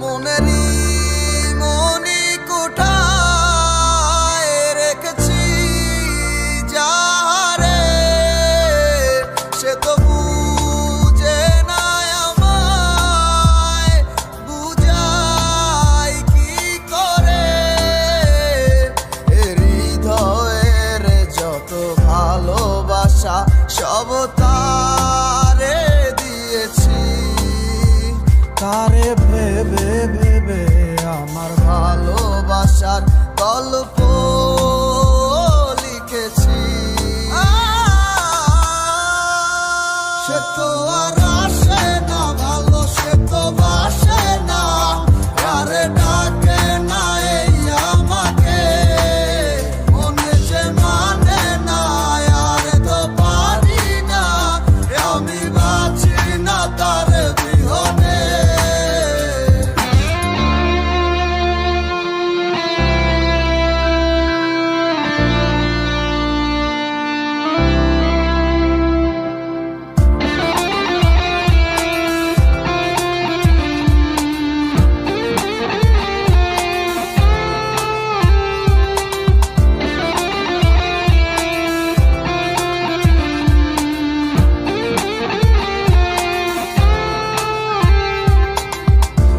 মনেরই মনি কোঠায় রেখেছি যারে, সে তো বুঝে না আমায়, বুঝাই কি করে। হৃদয়ের যত ভালোবাসা সব তারে দিয়েছি, তারে ভেবে ভেবে আমার ভালোবাসার গল্প লিখেছি। সে তো আর আসে না ভালো, সে তো বাসে না, আরে ডাকে না এই আমাকে, মনে যে মানে না আর তো পারি না, আমি বাঁচি না তার বিহনে।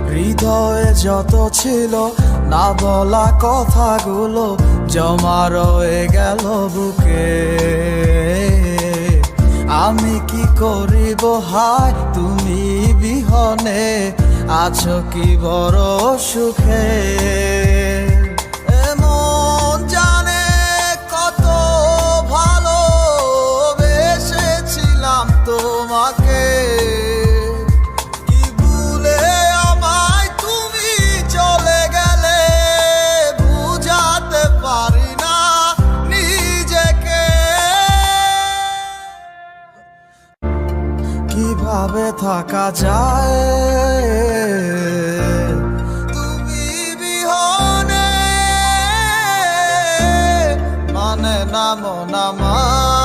হৃদয়ে যত ছিল না বলা কথাগুলো জমা রয়ে গেল বুকে। আমি কি করিব হায় তুমি বিহনে, আছো কি বড় সুখে। এমন জানে কত ভালো বেসেছিলাম তোমাকে, কিভাবে থাকা যায় তুমি বিহনে, মানে না মন আমার।